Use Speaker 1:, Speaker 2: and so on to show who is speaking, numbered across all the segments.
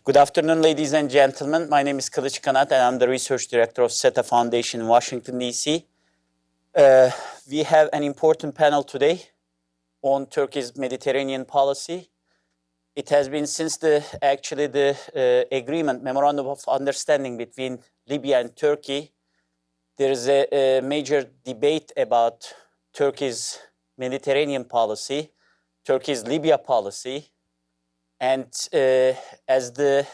Speaker 1: Good afternoon, ladies and gentlemen. My name is Kılıç Kanat, and I'm the Research Director of SETA Foundation in Washington, D.C. We have an important panel today on Turkey's Mediterranean policy. It has been since the agreement, memorandum of understanding between Libya and Turkey. There is a major debate about Turkey's Mediterranean policy, Turkey's Libya policy, and as the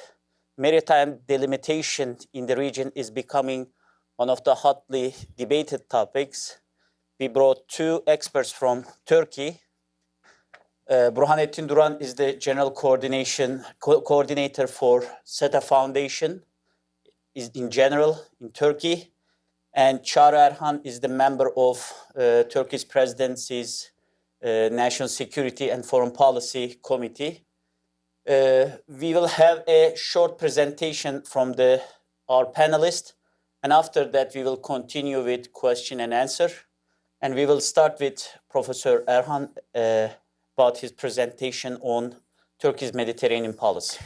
Speaker 1: maritime delimitation in the region is becoming one of the hotly debated topics, we brought two experts from Turkey. Burhanettin Duran is the General Coordinator for SETA Foundation in general in Turkey, and Çağrı Erhan is the member of Turkey's Presidency's National Security and Foreign Policy Committee. We will have a short presentation from our panelists, and after that we will continue with question and answer. And we will start with Professor Erhan about his presentation on Turkey's Mediterranean policy.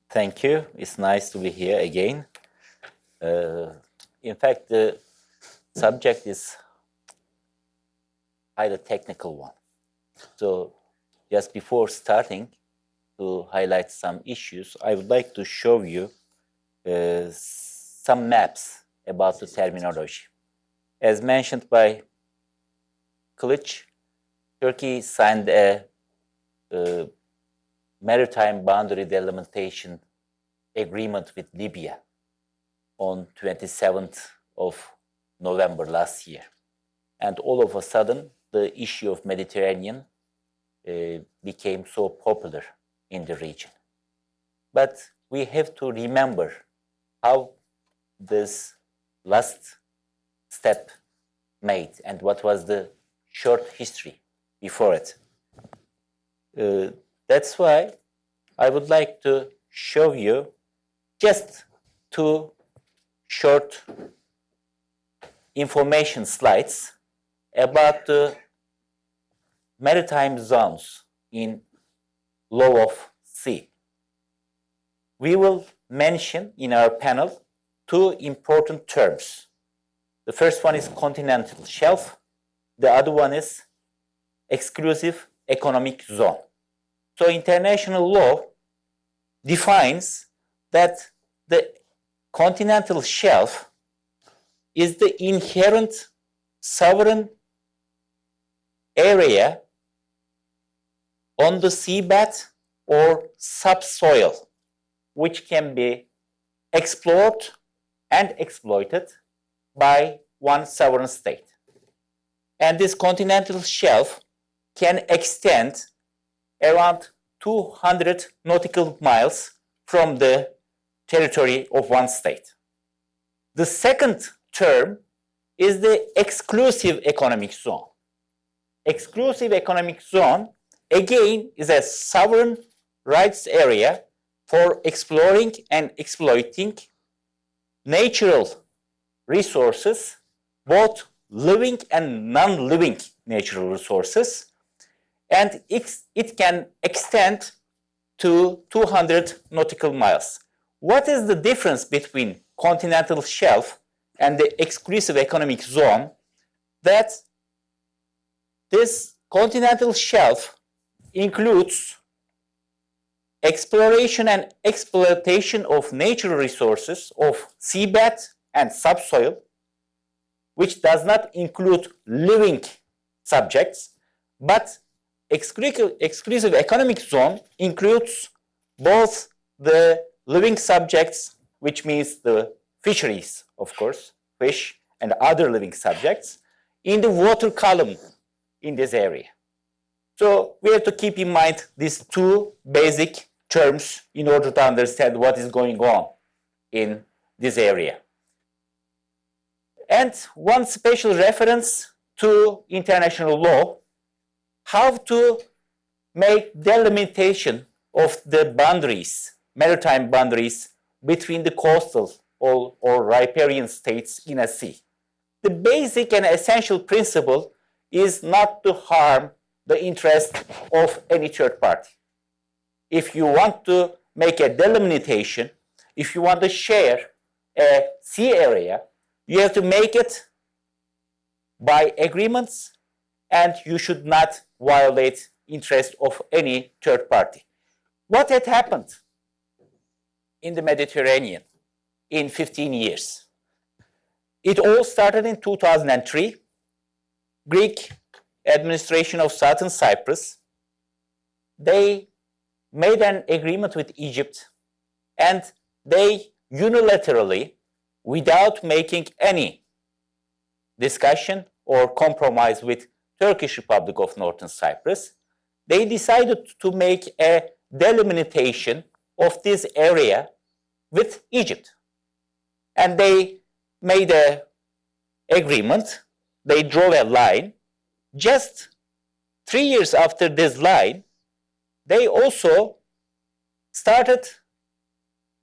Speaker 2: Thank you. It's nice to be here again. In fact, the subject is quite a technical one. So just before starting to highlight some issues, I would like to show you some maps about the terminology. As mentioned by Kılıç, Turkey signed a maritime boundary delimitation agreement with Libya on 27th of November last year. And all of a sudden, the issue of Mediterranean became so popular in the region. But we have to remember how this last step made and what was the short history before it. That's why I would like to show you just two short information slides about the maritime zones in law of sea. We will mention in our panel two important terms. The first one is continental shelf. The other one is exclusive economic zone. So international law defines that the continental shelf is the inherent sovereign area on the seabed or subsoil, which can be explored and exploited by one sovereign state. And this continental shelf can extend around 200 nautical miles from the territory of one state. The second term is the exclusive economic zone. Exclusive economic zone, again, is a sovereign rights area for exploring and exploiting natural resources, both living and non-living natural resources, and it can extend to 200 nautical miles. What is the difference between continental shelf and the exclusive economic zone? That this continental shelf includes exploration and exploitation of natural resources of seabed and subsoil, which does not include living subjects, but exclusive economic zone includes both the living subjects, which means the fisheries, of course, fish and other living subjects, in the water column in this area. So we have to keep in mind these two basic terms in order to understand what is going on in this area. And one special reference to international law, how to make delimitation of the boundaries, maritime boundaries between the coastal or riparian states in a sea. The basic and essential principle is not to harm the interest of any third party. If you want to make a delimitation, if you want to share a sea area, you have to make it by agreements, and you should not violate interest of any third party. What had happened in the Mediterranean in 15 years? It all started in 2003. Greek administration of Southern Cyprus, they made an agreement with Egypt, and they unilaterally, without making any discussion or compromise with Turkish Republic of Northern Cyprus, they decided to make a delimitation of this area with Egypt. And they made an agreement, they drew a line. Just 3 years after this line, they also started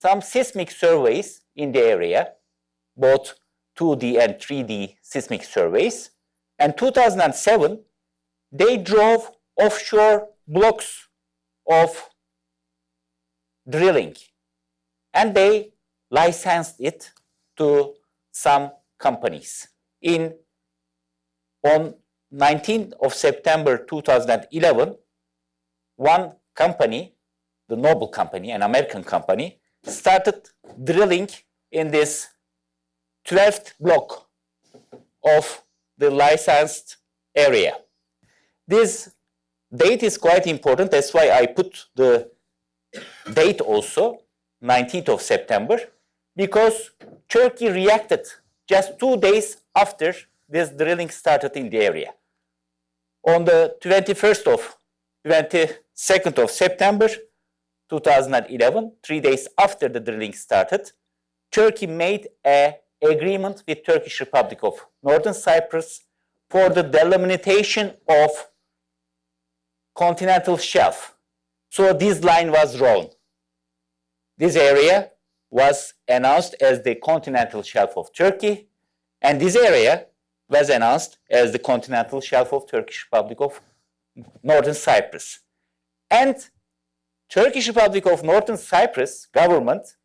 Speaker 2: some seismic surveys in the area, both 2D and 3D seismic surveys. And 2007, they drove offshore blocks of drilling, and they licensed it to some companies. On 19th of September 2011, one company, the Noble Company, an American company, started drilling in this 12th block of the licensed area. This date is quite important. That's why I put the date also, 19th of September, because Turkey reacted just 2 days after this drilling started in the area. On the 22nd of September 2011, 3 days after the drilling started, Turkey made an agreement with Turkish Republic of Northern Cyprus for the delimitation of continental shelf. So this line was drawn. This area was announced as the continental shelf of Turkey, and this area was announced as the continental shelf of Turkish Republic of Northern Cyprus. And Turkish Republic of Northern Cyprus government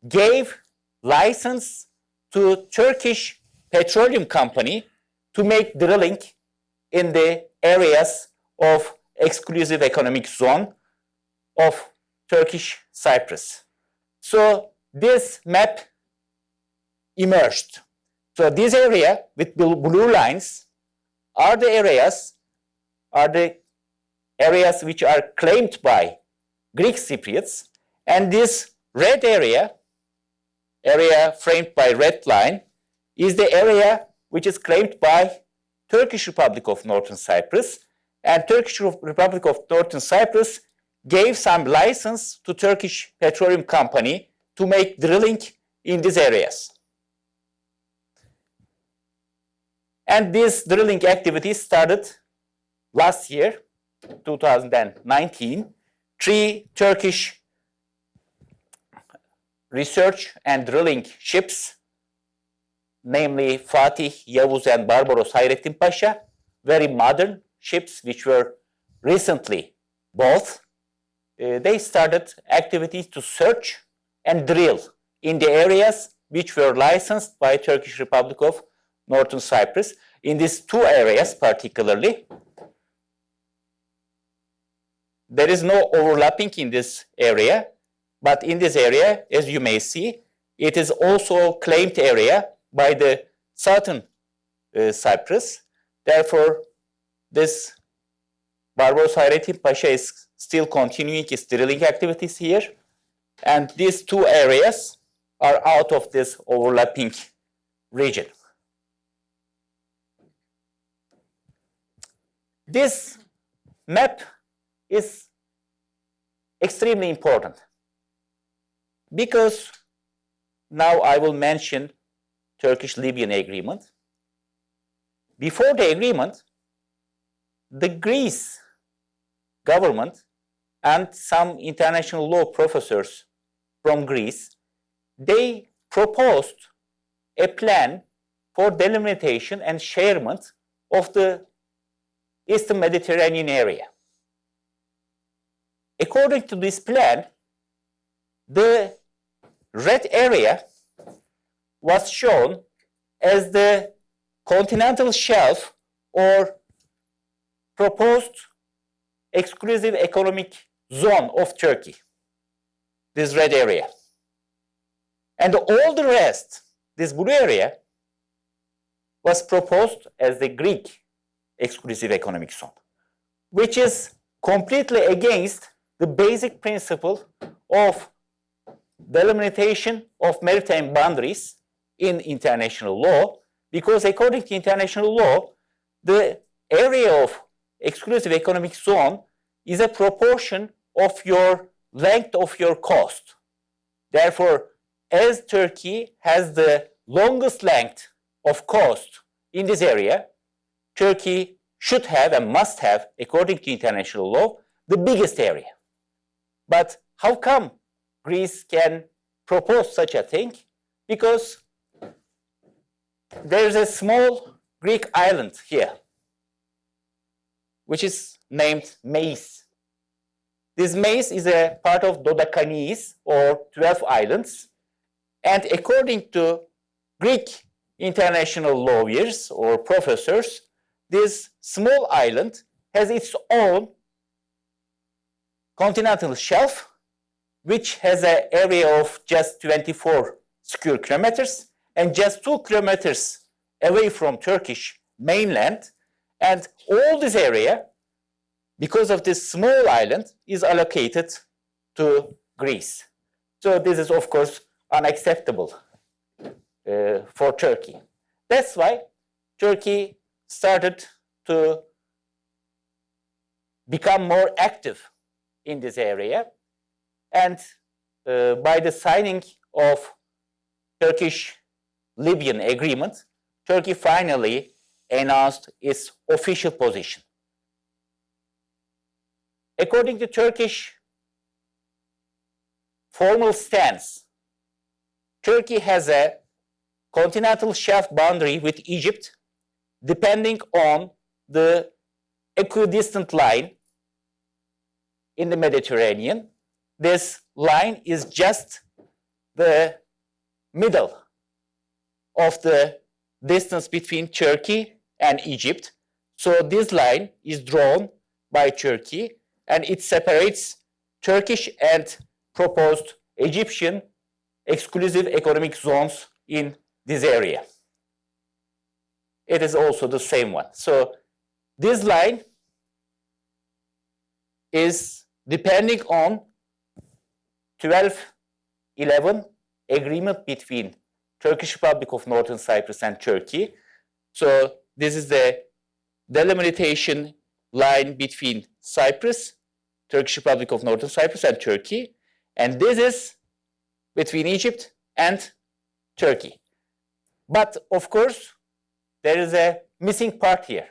Speaker 2: gave license to Turkish Petroleum Company to make drilling in the areas of exclusive economic zone of Turkish Cyprus. So this map emerged. So this area with the blue lines are the areas which are claimed by Greek Cypriots, and this red area framed by red line, is the area which is claimed by Turkish Republic of Northern Cyprus, and Turkish Republic of Northern Cyprus gave some license to Turkish Petroleum Company to make drilling in these areas. And this drilling activity started last year, 2019. 3 Turkish research and drilling ships, namely Fatih, Yavuz, and Barbaros Hayrettin Pasha, very modern ships which were recently bought, they started activities to search and drill in the areas which were licensed by Turkish Republic of Northern Cyprus. In these 2 areas particularly, there is no overlapping in this area, but in this area, as you may see, it is also claimed area by the Southern Cyprus. Therefore, this Barbaros Hayrettin Pasha is still continuing its drilling activities here, and these 2 areas are out of this overlapping region. This map is extremely important because now I will mention Turkish-Libyan agreement. Before the agreement, the Greece government and some international law professors from Greece, they proposed a plan for delimitation and sharement of the Eastern Mediterranean area. According to this plan, the red area was shown as the continental shelf or proposed exclusive economic zone of Turkey, this red area. And all the rest, this blue area, was proposed as the Greek exclusive economic zone, which is completely against the basic principle of delimitation of maritime boundaries in international law, because according to international law, the area of exclusive economic zone is a proportion of your length of your coast. Therefore, as Turkey has the longest length of coast in this area, Turkey should have and must have, according to international law, the biggest area. But how come Greece can propose such a thing? Because there is a small Greek island here, which is named Mace. This Mace is a part of Dodecanese, or 12 islands. And according to Greek international lawyers or professors, this small island has its own continental shelf, which has an area of just 24 square kilometers and just 2 kilometers away from Turkish mainland. And all this area, because of this small island, is allocated to Greece. So this is, of course, unacceptable for Turkey. That's why Turkey started to become more active in this area. And by the signing of Turkish-Libyan agreement, Turkey finally announced its official position. According to Turkish formal stance, Turkey has a continental shelf boundary with Egypt depending on the equidistant line in the Mediterranean. This line is just the middle of the distance between Turkey and Egypt. So this line is drawn by Turkey, and it separates Turkish and proposed Egyptian exclusive economic zones in this area. It is also the same one. So this line is depending on 1211 agreement between Turkish Republic of Northern Cyprus and Turkey. So this is the delimitation line between Cyprus, Turkish Republic of Northern Cyprus and Turkey. And this is between Egypt and Turkey. But of course, there is a missing part here.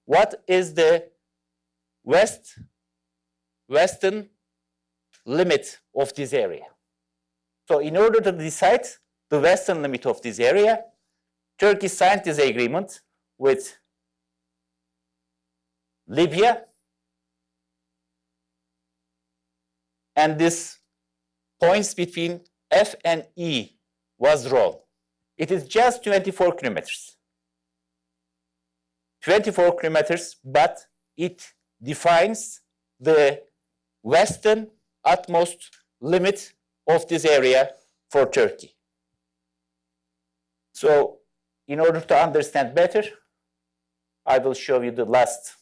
Speaker 2: What is the western limit of this area? So in order to decide the western limit of this area, Turkey signed this agreement with Libya, and this points between F and E was drawn. It is just 24 kilometers. 24 kilometers, but it defines the western utmost limit of this area for Turkey. So, in order to understand better, I will show you the last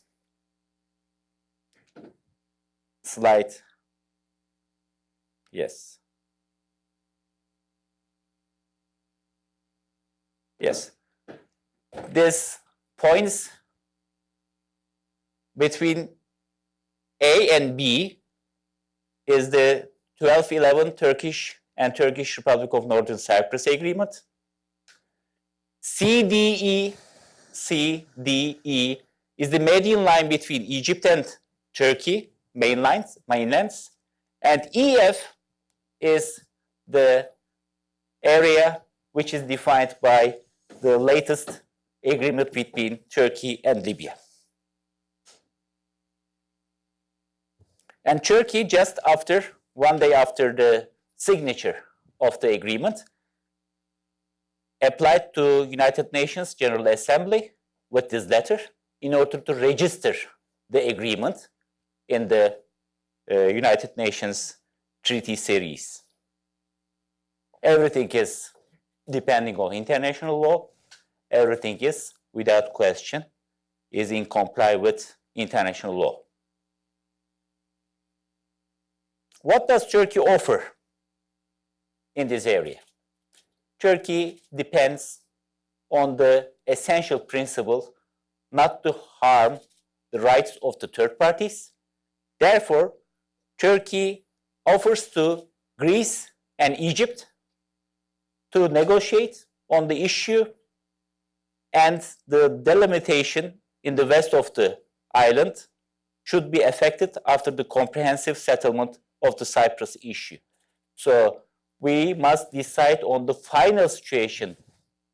Speaker 2: slide. Yes. Yes. This points between A and B is the 1211 Turkish and Turkish Republic of Northern Cyprus agreement. CDE is the median line between Egypt and Turkey, mainlands, and EF is the area which is defined by the latest agreement between Turkey and Libya. And Turkey, just after one day after the signature of the agreement, applied to United Nations General Assembly with this letter in order to register the agreement in the United Nations Treaty Series. Everything is depending on international law. Everything is, without question, is in comply with international law. What does Turkey offer in this area? Turkey depends on the essential principle not to harm the rights of the third parties. Therefore, Turkey offers to Greece and Egypt to negotiate on the issue, and the delimitation in the west of the island should be effected after the comprehensive settlement of the Cyprus issue. So we must decide on the final situation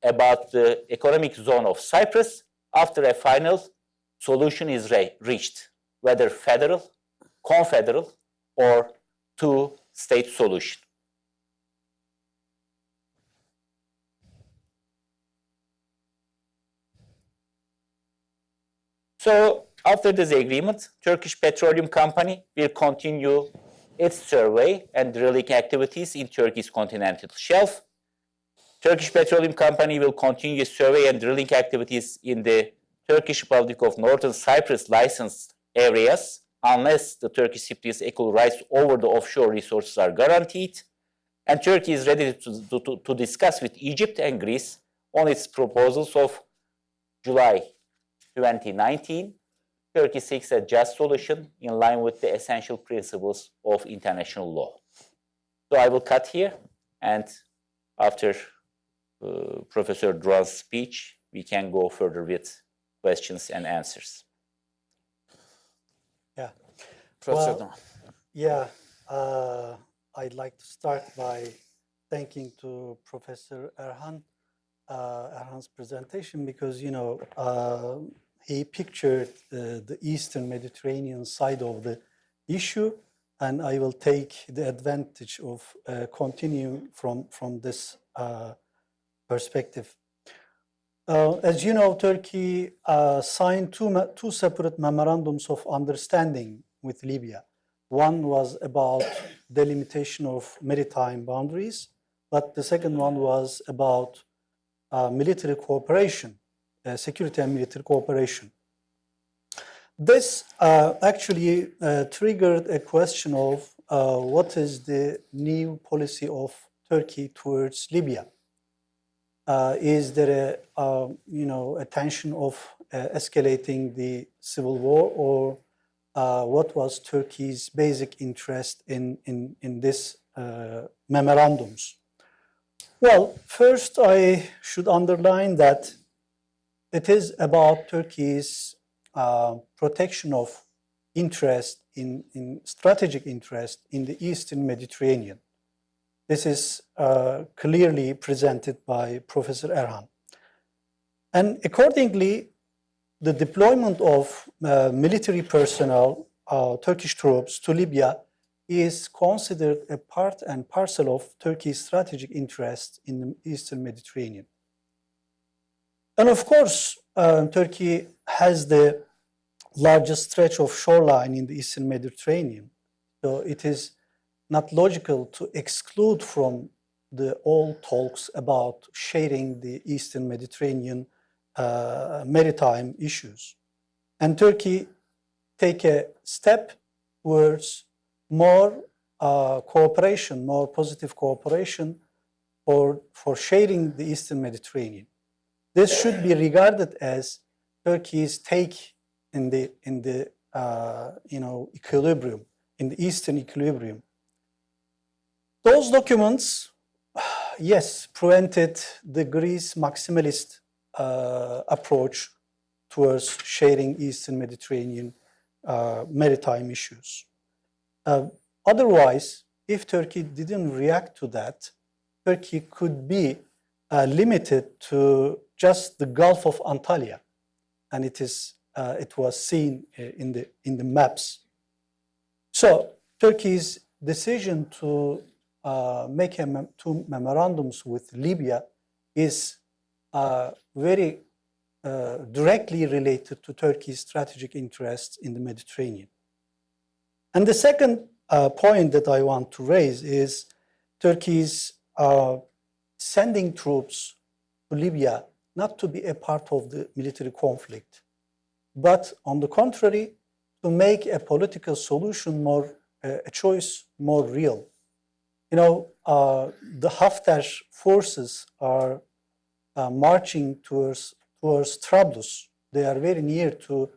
Speaker 2: about the economic zone of Cyprus after a final solution is reached, whether federal, confederal, or two-state solution. So after this agreement, Turkish Petroleum Company will continue its survey and drilling activities in Turkey's continental shelf. Turkish Petroleum Company will continue survey and drilling activities in the Turkish Republic of Northern Cyprus licensed areas unless the Turkish Cypriots equal rights over the offshore resources are guaranteed. And Turkey is ready to discuss with Egypt and Greece on its proposals of July 2019. Turkey seeks a just solution in line with the essential principles of international law. So I will cut here, and after Professor Duran's speech, we can go further with questions and answers.
Speaker 3: Yeah.
Speaker 1: Professor Duran.
Speaker 3: Yeah, I'd like to start by thanking to Professor Erhan's presentation, because, you know, he pictured the Eastern Mediterranean side of the issue, and I will take the advantage of continuing from this perspective. As you know, Turkey signed two separate memorandums of understanding with Libya. One was about delimitation of maritime boundaries, but the second one was about military cooperation, security and military cooperation. This actually triggered a question of what is the new policy of Turkey towards Libya? Is there a tension of escalating the civil war, or what was Turkey's basic interest in this memorandums? Well, first I should underline that it is about Turkey's protection of interest in strategic interest in the Eastern Mediterranean. This is clearly presented by Professor Erhan. And accordingly, the deployment of military personnel, Turkish troops to Libya, is considered a part and parcel of Turkey's strategic interest in the Eastern Mediterranean. And of course, Turkey has the largest stretch of shoreline in the Eastern Mediterranean. So it is not logical to exclude from the all talks about sharing the Eastern Mediterranean maritime issues. And Turkey take a step towards more cooperation, more positive cooperation for sharing the Eastern Mediterranean. This should be regarded as Turkey's take in the equilibrium, in the Eastern equilibrium. Those documents, yes, prevented the Greece maximalist approach towards sharing Eastern Mediterranean maritime issues. Otherwise, if Turkey didn't react to that, Turkey could be limited to just the Gulf of Antalya, and it was seen in the maps. So Turkey's decision to make two memorandums with Libya is very directly related to Turkey's strategic interests in the Mediterranean. And the second point that I want to raise is Turkey's sending troops to Libya not to be a part of the military conflict, but on the contrary, to make a political solution more, a choice more real. You know, the Haftar forces are marching towards Trablus. They are very near to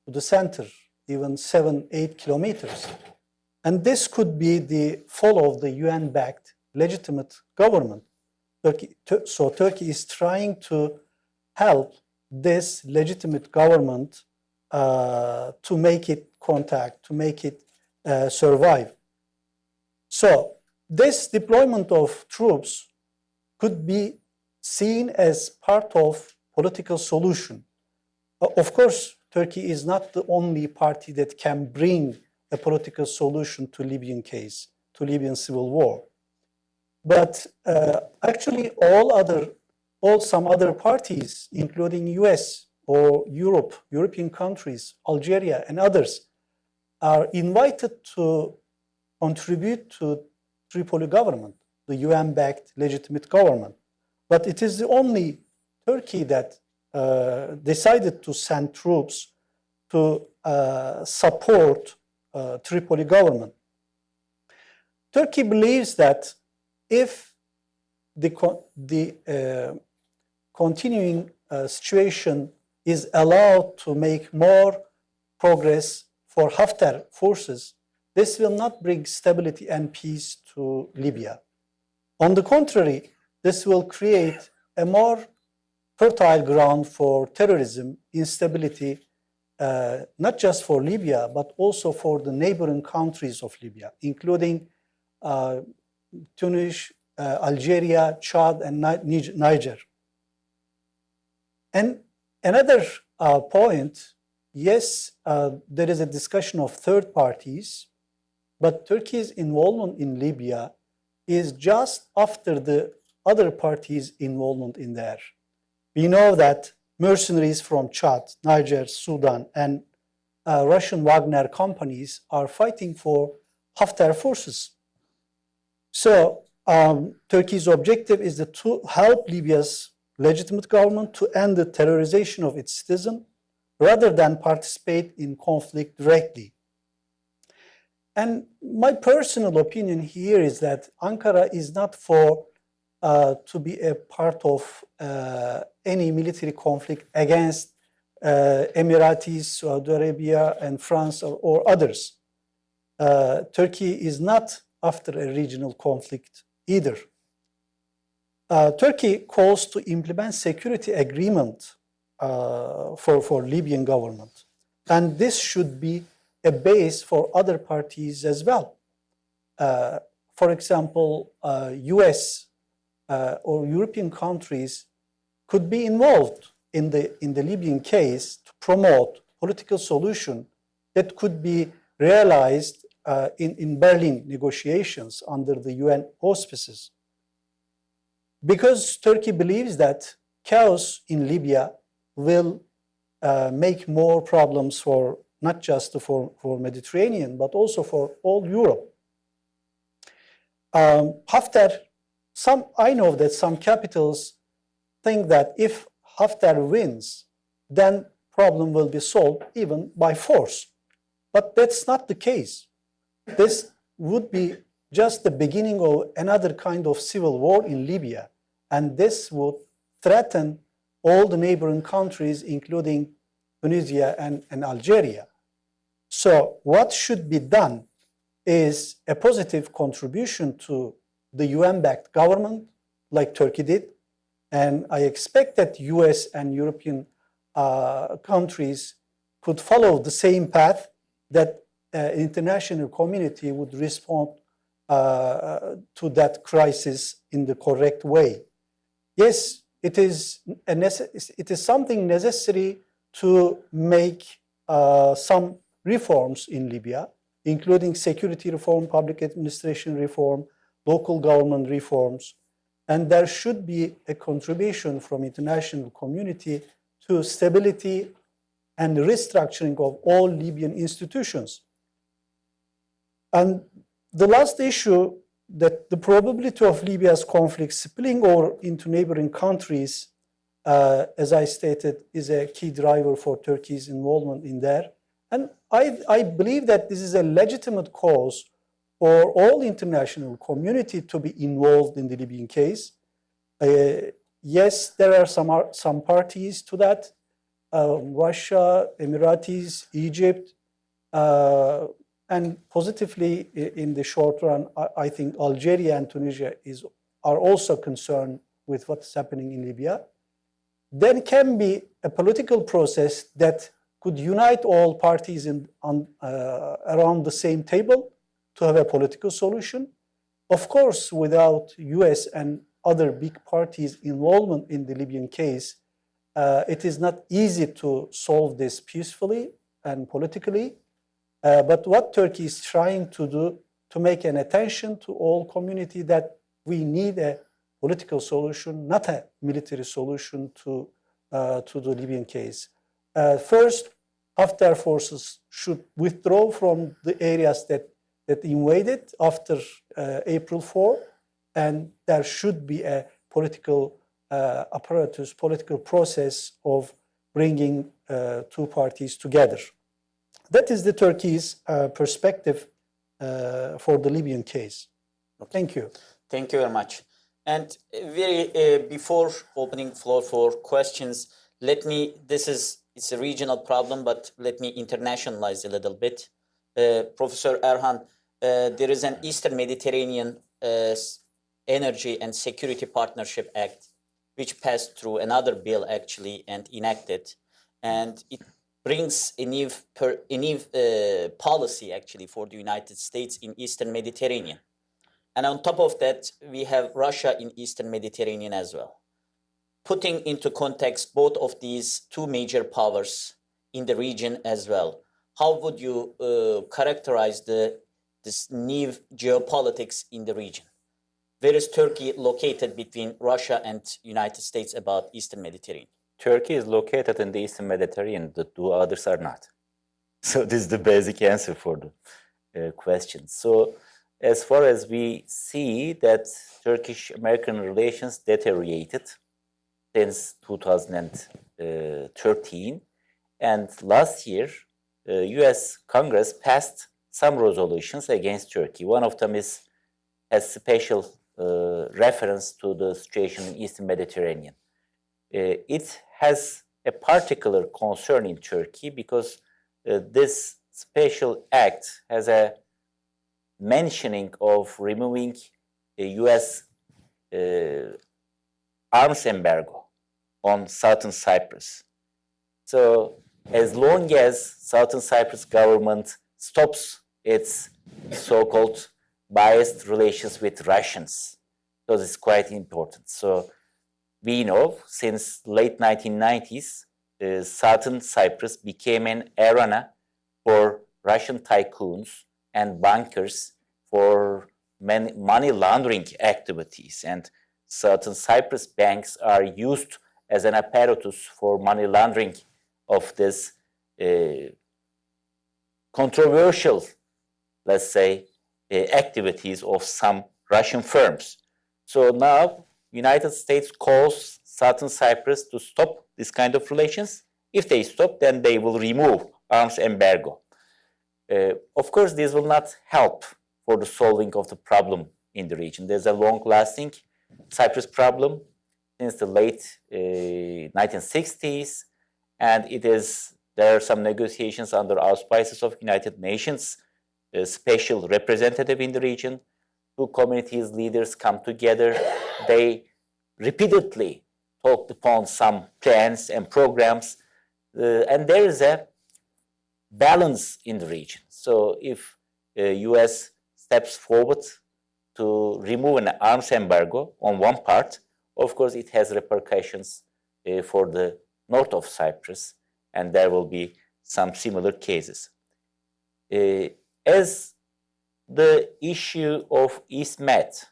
Speaker 3: the center, even 7-8 kilometers. And this could be the fall of the UN-backed legitimate government. So Turkey is trying to help this legitimate government to make it contact, to make it survive. So this deployment of troops could be seen as part of political solution. Of course, Turkey is not the only party that can bring a political solution to Libyan case, to Libyan civil war. But actually some other parties, including US or Europe, European countries, Algeria and others, are invited to contribute to Tripoli government, the UN-backed legitimate government. But it is the only Turkey that decided to send troops to support Tripoli government. Turkey believes that if the continuing situation is allowed to make more progress for Haftar forces, this will not bring stability and peace to Libya. On the contrary, this will create a more fertile ground for terrorism, instability, not just for Libya, but also for the neighboring countries of Libya, including Tunis, Algeria, Chad, and Niger. And another point, yes, there is a discussion of third parties, but Turkey's involvement in Libya is just after the other parties' involvement in there. We know that mercenaries from Chad, Niger, Sudan, and Russian Wagner companies are fighting for Haftar forces. So Turkey's objective is to help Libya's legitimate government to end the terrorization of its citizens rather than participate in conflict directly. And my personal opinion here is that Ankara is not for to be a part of any military conflict against Emiratis, Saudi Arabia, and France or others. Turkey is not after a regional conflict either. Turkey calls to implement security agreement for Libyan government. And this should be a base for other parties as well. For example, US or European countries could be involved in the Libyan case to promote political solution that could be realized in Berlin negotiations under the UN auspices. Because Turkey believes that chaos in Libya will make more problems for not just for Mediterranean, but also for all Europe. Haftar, I know that some capitals think that if Haftar wins, then problem will be solved even by force. But that's not the case. This would be just the beginning of another kind of civil war in Libya. And this would threaten all the neighboring countries, including Tunisia and Algeria. So what should be done is a positive contribution to the UN-backed government, like Turkey did. And I expect that US and European countries could follow the same path, that international community would respond to that crisis in the correct way. Yes, it is something necessary to make some reforms in Libya. including security reform, public administration reform, local government reforms. And there should be a contribution from international community to stability and restructuring of all Libyan institutions. And the last issue, that the probability of Libya's conflict spilling over into neighboring countries, as I stated, is a key driver for Turkey's involvement in there. And I believe that this is a legitimate cause for all international community to be involved in the Libyan case. Yes, there are some parties to that, Russia, Emiratis, Egypt, and positively in the short run, I think Algeria and Tunisia are also concerned with what's happening in Libya. There can be a political process that could unite all parties around the same table to have a political solution. Of course, without US and other big parties' involvement in the Libyan case, it is not easy to solve this peacefully and politically. But what Turkey is trying to do to make an attention to all community that we need a political solution, not a military solution to the Libyan case. First, Haftar forces should withdraw from the areas that invaded after April 4, and there should be a political apparatus, political process of bringing two parties together. That is the Turkey's perspective for the Libyan case. Thank you.
Speaker 1: Thank you very much. And before opening floor for questions, it's a regional problem, but let me internationalize a little bit. Professor Erhan, there is an Eastern Mediterranean Energy and Security Partnership Act, which passed through another bill actually and enacted. And it brings a new policy actually for the United States in Eastern Mediterranean. And on top of that, we have Russia in Eastern Mediterranean as well. Putting into context both of these two major powers in the region as well, how would you characterize this new geopolitics in the region? Where is Turkey located between Russia and United States about Eastern Mediterranean?
Speaker 2: Turkey is located in the Eastern Mediterranean, the two others are not. So this is the basic answer for the question. So as far as we see that Turkish American relations deteriorated since 2013, and last year US Congress passed some resolutions against Turkey. One of them has special reference to the situation in Eastern Mediterranean. It has a particular concern in Turkey because this special act has a mentioning of removing a US arms embargo on Southern Cyprus. So as long as Southern Cyprus government stops its so-called biased relations with Russians, because it's quite important. So we know since late 1990s, Southern Cyprus became an arena for Russian tycoons and bankers for money laundering activities. And Southern Cyprus banks are used as an apparatus for money laundering of this controversial, let's say, activities of some Russian firms. So now United States calls Southern Cyprus to stop this kind of relations. If they stop, then they will remove arms embargo. Of course, this will not help for the solving of the problem in the region. There's a long-lasting Cyprus problem since the late 1960s, and there are some negotiations under auspices of United Nations, a special representative in the region. Two communities leaders come together. They repeatedly talked upon some plans and programs, and there is a balance in the region. So if US steps forward to remove an arms embargo on one part, of course it has repercussions for the north of Cyprus, and there will be some similar cases. as the issue of EastMed,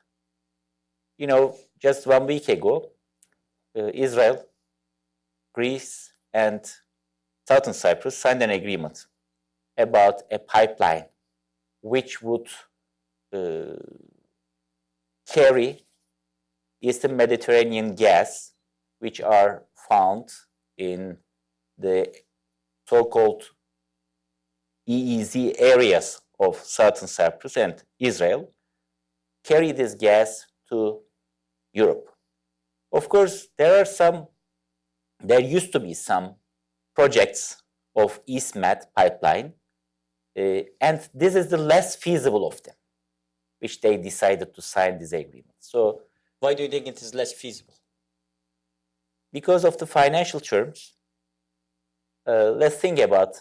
Speaker 2: just 1 week ago, Israel, Greece, and Southern Cyprus signed an agreement about a pipeline which would carry Eastern Mediterranean gas, which are found in the so-called EEZ areas of Southern Cyprus and Israel, carry this gas to Europe. Of course, there used to be some projects of EastMed pipeline, and this is the less feasible of them, which they decided to sign this agreement. So,
Speaker 1: why do you think it is less feasible?
Speaker 2: Because of the financial terms. Let's think about,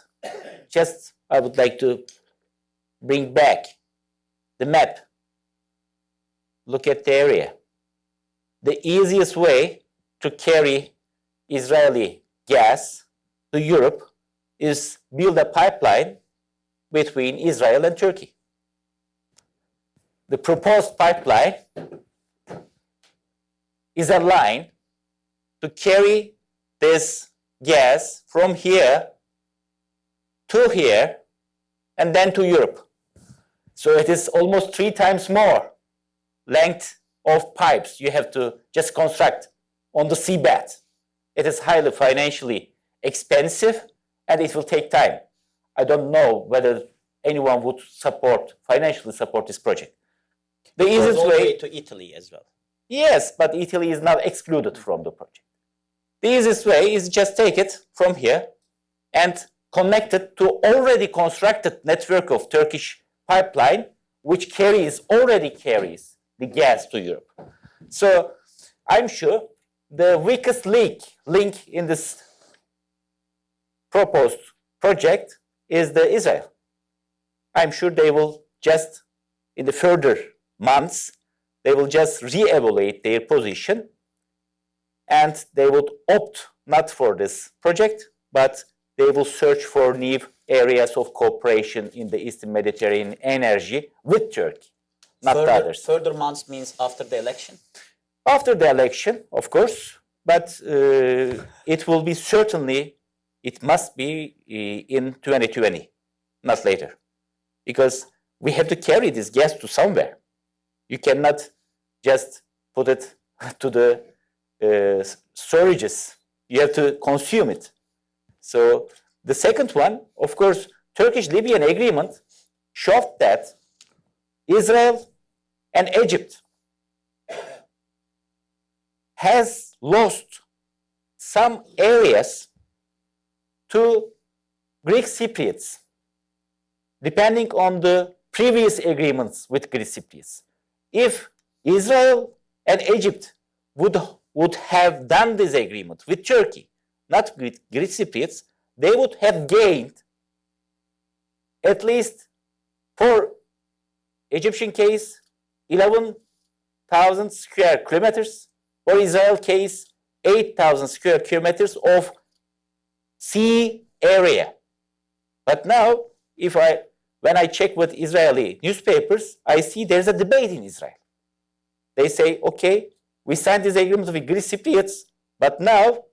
Speaker 2: I would like to bring back the map. Look at the area. The easiest way to carry Israeli gas to Europe is build a pipeline between Israel and Turkey. The proposed pipeline is a line to carry this gas from here to here and then to Europe. So it is almost 3 times more length of pipes you have to just construct on the seabed. It is highly financially expensive and it will take time. I don't know whether anyone would financially support this project. The easiest way
Speaker 1: to Italy as well.
Speaker 2: Yes, but Italy is not excluded from the project. The easiest way is just take it from here and connect it to already constructed network of Turkish pipeline, which already carries the gas to Europe. So I'm sure the weakest link in this proposed project is the Israel. I'm sure they will just, in the further months, they will just re-evaluate their position and they would opt not for this project, but they will search for new areas of cooperation in the Eastern Mediterranean energy with Turkey, not the others.
Speaker 1: Further months means after the election?
Speaker 2: After the election, of course, but it must be in 2020, not later, because we have to carry this gas to somewhere. You cannot just put it to the storages. You have to consume it. So the second one, of course, Turkish-Libyan agreement showed that Israel and Egypt has lost some areas to Greek Cypriots, depending on the previous agreements with Greek Cypriots. If Israel and Egypt would have done this agreement with Turkey, not with Greek Cypriots, they would have gained, at least for Egyptian case, 11,000 square kilometers, for Israel case, 8,000 square kilometers of sea area. But now, when I check with Israeli newspapers, I see there's a debate in Israel. They say, okay, we signed this agreement with Greek Cypriots, but now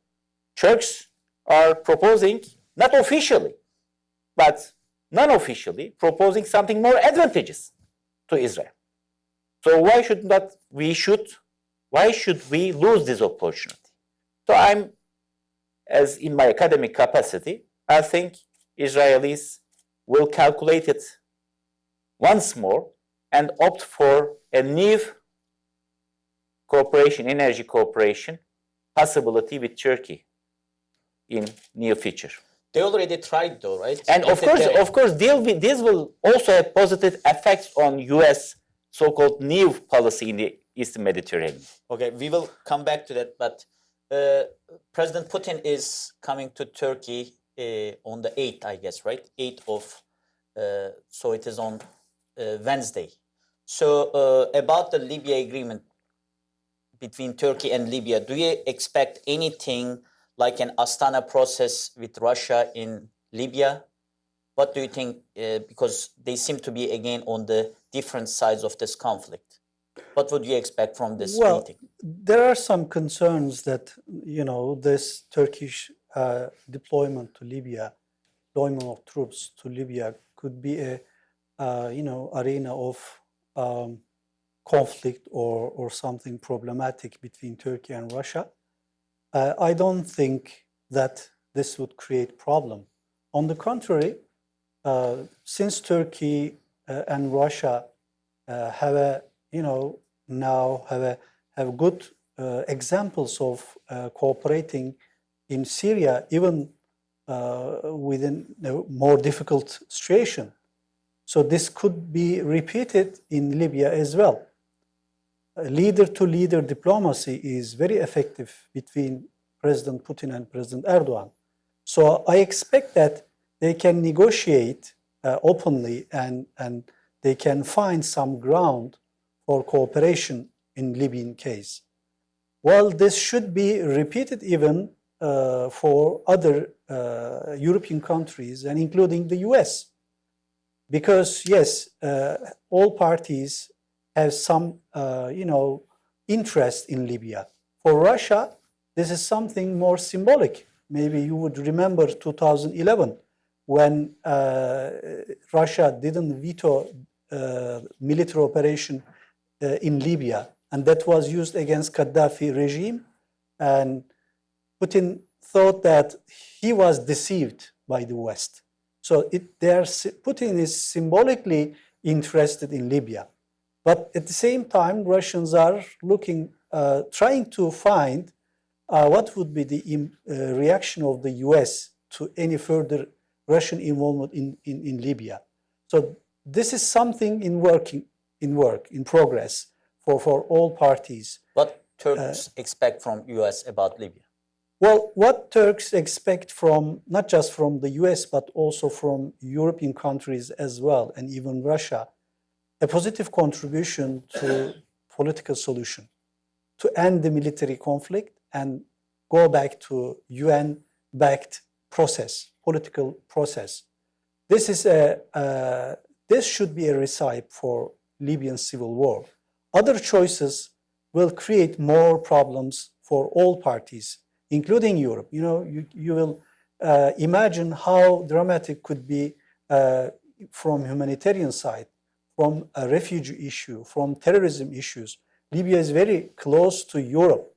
Speaker 2: Turks are proposing, not officially, but non-officially, proposing something more advantageous to Israel. So why should we lose this opportunity? So as in my academic capacity, I think Israelis will calculate it once more and opt for a new energy cooperation possibility with Turkey in near future.
Speaker 1: They already tried though, right?
Speaker 2: And of course, this will also have positive effects on U.S. so-called new policy in the Eastern Mediterranean.
Speaker 1: Okay, we will come back to that, but President Putin is coming to Turkey on the 8th, I guess, right? 8th of, so it is on Wednesday. So about the Libya agreement between Turkey and Libya, do you expect anything like an Astana process with Russia in Libya? What do you think? Because they seem to be again on the different sides of this conflict. What would you expect from this meeting?
Speaker 3: There are some concerns that, this Turkish deployment to Libya, deployment of troops to Libya could be a, arena of conflict or something problematic between Turkey and Russia. I don't think that this would create problem. On the contrary, since Turkey and Russia have a, now have good examples of cooperating in Syria, even within a more difficult situation. So this could be repeated in Libya as well. Leader-to-leader diplomacy is very effective between President Putin and President Erdogan. So I expect that they can negotiate openly and they can find some ground for cooperation in Libyan case. Well, this should be repeated even for other European countries and including the US. Because yes, all parties have some, interest in Libya. For Russia, this is something more symbolic. Maybe you would remember 2011 when Russia didn't veto military operation in Libya, and that was used against Gaddafi regime. And Putin thought that he was deceived by the West. So Putin is symbolically interested in Libya. But at the same time, Russians are trying to find what would be the reaction of the US to any further Russian involvement in Libya. So this is something in progress for all parties.
Speaker 1: What Turks expect from US about Libya?
Speaker 3: Well, what Turks expect from, not just from the US, but also from European countries as well, and even Russia, a positive contribution to political solution, to end the military conflict and go back to UN-backed process, political process. This should be a recipe for Libyan civil war. Other choices will create more problems for all parties, including Europe. You will imagine how dramatic could be from humanitarian side, from a refugee issue, from terrorism issues. Libya is very close to Europe.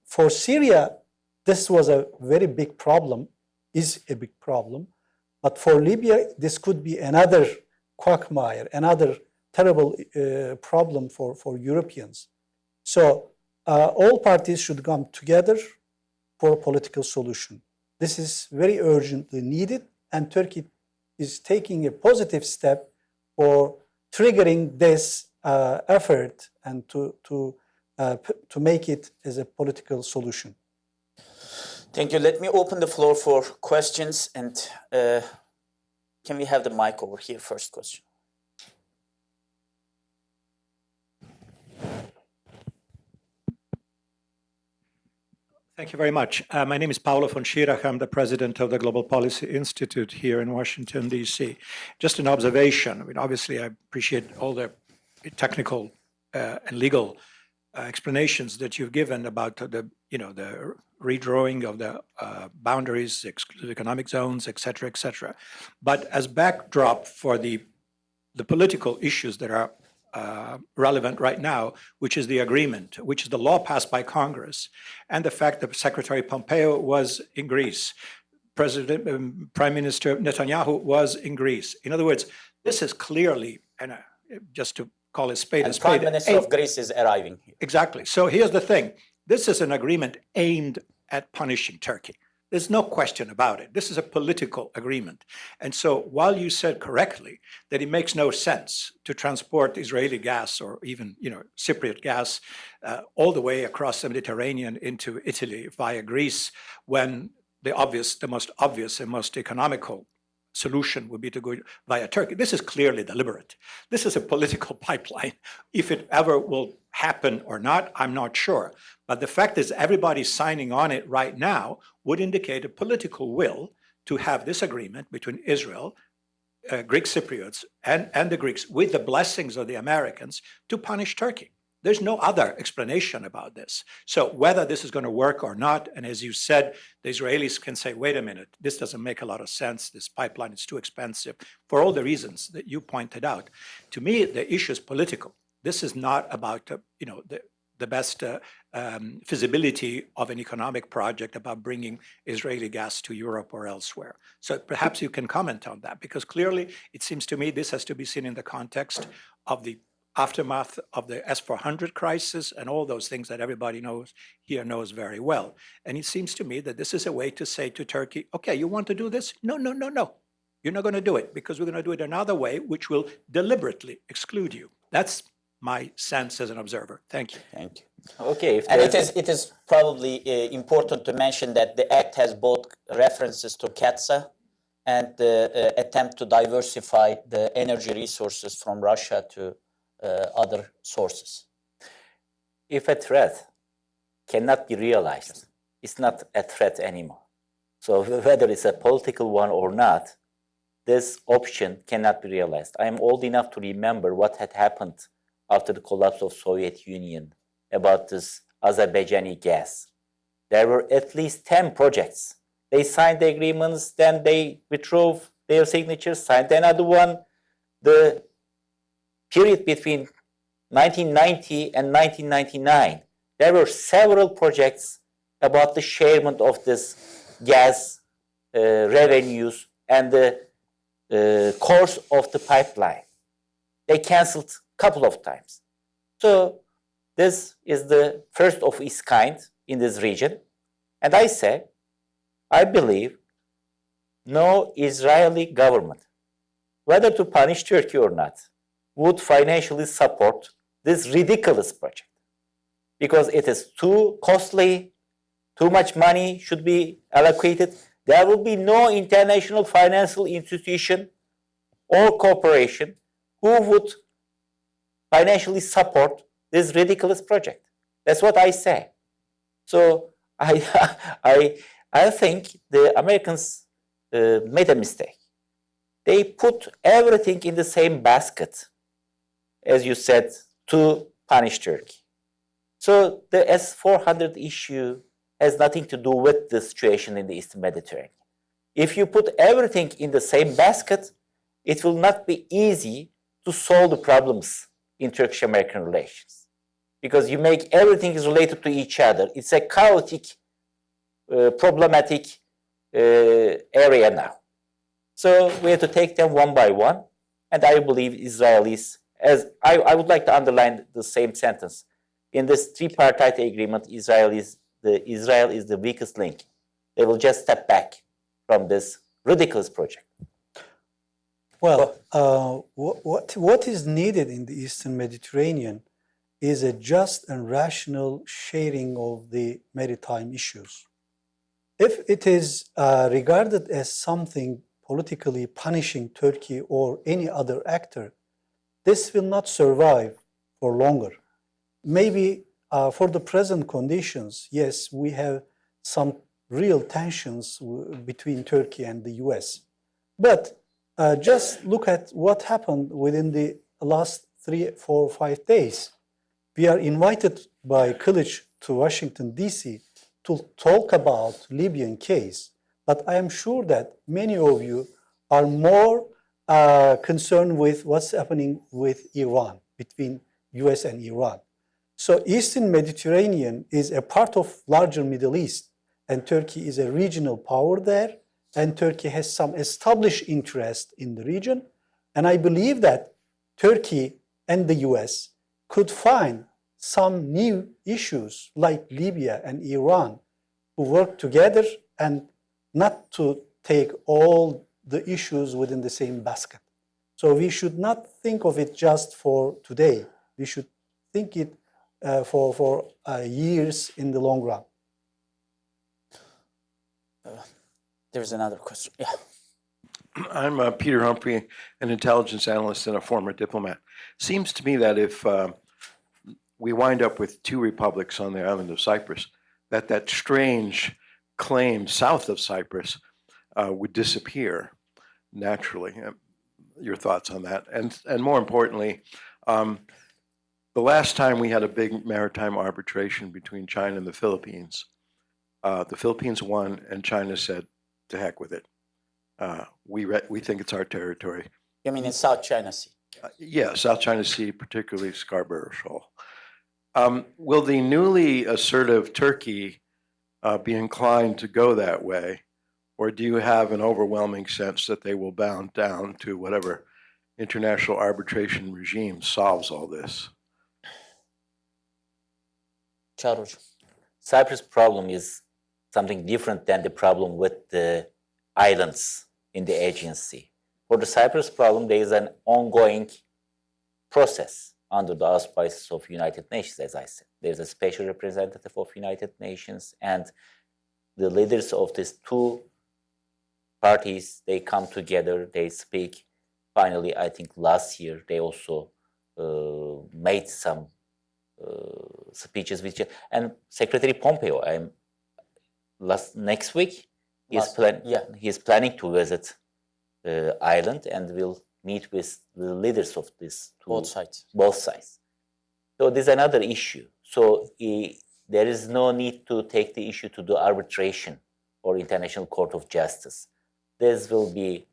Speaker 3: For Syria, this was a very big problem, is a big problem. But for Libya, this could be another quagmire, another terrible problem for Europeans. So all parties should come together for a political solution. This is very urgently needed, and Turkey is taking a positive step for triggering this effort and to make it as a political solution.
Speaker 1: Thank you. Let me open the floor for questions, and can we have the mic over here? First question.
Speaker 4: Thank you very much. My name is Paolo von Schirach. I'm the president of the Global Policy Institute here in Washington, D.C. Just an observation. I mean, obviously, I appreciate all the technical and legal explanations that you've given about the redrawing of the boundaries, exclusive economic zones, et cetera, et cetera. But as backdrop for the political issues that are relevant right now, which is the agreement, which is the law passed by Congress, and the fact that Secretary Pompeo was in Greece, Prime Minister Netanyahu was in Greece. In other words, this is clearly, and just to call it spade a spade.
Speaker 1: Prime Minister of Greece is arriving here.
Speaker 4: Exactly. So here's the thing. This is an agreement aimed at punishing Turkey. There's no question about it. This is a political agreement. And so while you said correctly that it makes no sense to transport Israeli gas or even, Cypriot gas all the way across the Mediterranean into Italy via Greece, when the most obvious and most economical solution would be to go via Turkey. This is clearly deliberate. This is a political pipeline. If it ever will happen or not, I'm not sure. But the fact is everybody signing on it right now would indicate a political will to have this agreement between Israel, Greek Cypriots, and the Greeks, with the blessings of the Americans, to punish Turkey. There's no other explanation about this. So whether this is going to work or not, and as you said, the Israelis can say, wait a minute, this doesn't make a lot of sense. This pipeline is too expensive for all the reasons that you pointed out. To me, the issue is political. This is not about, the best feasibility of an economic project about bringing Israeli gas to Europe or elsewhere. So perhaps you can comment on that, because clearly it seems to me this has to be seen in the context of the aftermath of the S-400 crisis and all those things that everybody knows very well. And it seems to me that this is a way to say to Turkey, okay, you want to do this? No. You're not going to do it, because we're going to do it another way, which will deliberately exclude you. That's my sense as an observer. Thank you.
Speaker 1: Thank you.
Speaker 2: Okay.
Speaker 1: And it is probably important to mention that the Act has both references to CATSA and the attempt to diversify the energy resources from Russia to other sources.
Speaker 2: If a threat cannot be realized, it's not a threat anymore. So whether it's a political one or not, this option cannot be realized. I am old enough to remember what had happened after the collapse of Soviet Union about this Azerbaijani gas. There were at least 10 projects. They signed the agreements, then they withdrew their signatures, signed another one. The period between 1990 and 1999, there were several projects about the sharement of this gas revenues and the course of the pipeline. They canceled a couple of times. So this is the first of its kind in this region. And I believe no Israeli government, whether to punish Turkey or not, would financially support this ridiculous project, because it is too costly, too much money should be allocated. There will be no international financial institution or corporation who would financially support this ridiculous project. That's what I say. So I think the Americans made a mistake. They put everything in the same basket, as you said, to punish Turkey. So the S-400 issue has nothing to do with the situation in the Eastern Mediterranean. If you put everything in the same basket, it will not be easy to solve the problems in Turkish American relations, because you make everything is related to each other. It's a chaotic, problematic area now. So we have to take them one by one. And I believe Israelis, as I would like to underline the same sentence. In this tripartite agreement, Israel is the weakest link. They will just step back from this ridiculous project.
Speaker 3: Well, what is needed in the Eastern Mediterranean is a just and rational sharing of the maritime issues. If it is regarded as something politically punishing Turkey or any other actor, this will not survive for longer. Maybe for the present conditions, yes, we have some real tensions between Turkey and the US. But just look at what happened within the last 3, 4, 5 days. We are invited by Kılıç to Washington, D.C. to talk about Libyan case. But I am sure that many of you are more concerned with what's happening with Iran, between US and Iran. So Eastern Mediterranean is a part of larger Middle East, and Turkey is a regional power there, and Turkey has some established interest in the region. And I believe that Turkey and the US could find some new issues like Libya and Iran to work together and not to take all the issues within the same basket. So we should not think of it just for today. We should think it for years in the long run.
Speaker 1: There's another question. Yeah.
Speaker 5: I'm Peter Humphrey, an intelligence analyst and a former diplomat. Seems to me that if we wind up with 2 republics on the island of Cyprus, that strange claim south of Cyprus would disappear naturally. Your thoughts on that? And more importantly, the last time we had a big maritime arbitration between China and the Philippines won, and China said, "To heck with it. We think it's our territory."
Speaker 1: You mean in South China Sea?
Speaker 5: Yeah, South China Sea, particularly Scarborough Shoal. Will the newly assertive Turkey be inclined to go that way, or do you have an overwhelming sense that they will bow down to whatever international arbitration regime solves all this?
Speaker 1: Çağrı.
Speaker 2: Cyprus problem is something different than the problem with the islands in the Aegean Sea. For the Cyprus problem, there is an ongoing process under the auspices of United Nations, as I said. There's a special representative of United Nations, and the leaders of these two parties, they come together, they speak. Finally, I think last year, they also made some speeches with, and Secretary Pompeo, next week, he's planning to visit the island and will meet with the leaders of these two, both sides. So there's another issue. So there is no need to take the issue to the arbitration or International Court of Justice. This will be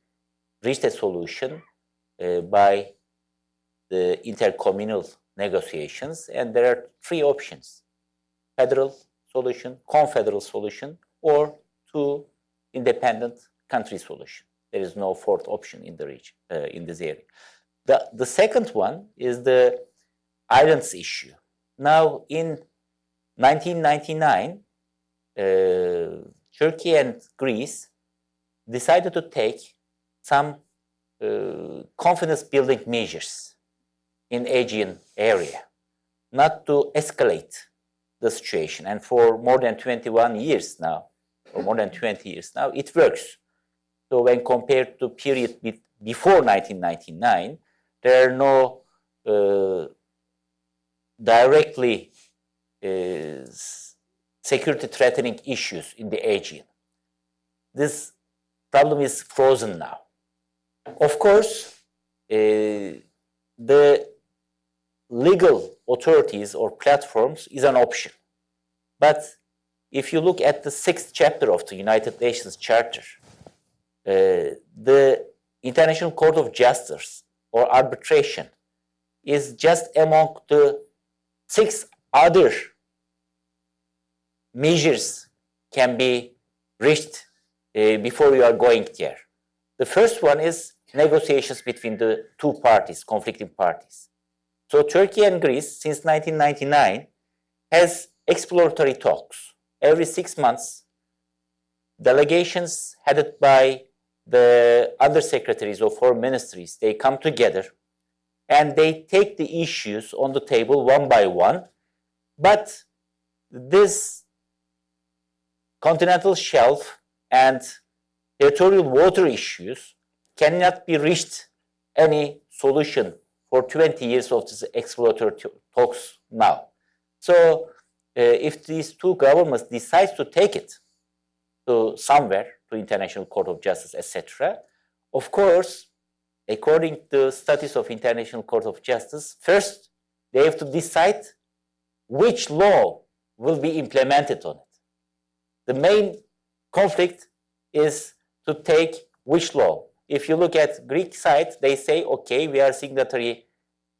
Speaker 2: reached a solution by the intercommunal negotiations, and there are three options: federal solution, confederal solution, or two independent country solution. There is no fourth option in the region, in this area. The second one is the islands issue. Now, in 1999, Turkey and Greece decided to take some confidence-building measures in Aegean area, not to escalate the situation. And for more than 21 years now, or more than 20 years now, it works. So when compared to period before 1999, there are no directly security threatening issues in the Aegean. This problem is frozen now. Of course, the legal authorities or platforms is an option. But if you look at the 6th chapter of the United Nations Charter, the International Court of Justice or arbitration is just among the 6 other measures can be reached before you are going there. The first one is negotiations between the two parties, conflicting parties. So Turkey and Greece, since 1999, has exploratory talks. Every 6 months, delegations headed by the undersecretaries of foreign ministries, they come together and they take the issues on the table one by one. But this continental shelf and territorial water issues cannot be reached any solution for 20 years of this exploratory talks now. So if these two governments decide to take it to somewhere, to International Court of Justice, etc., of course, according to the status of International Court of Justice, first they have to decide which law will be implemented on it. The main conflict is to take which law. If you look at Greek side, they say, okay, we are signatory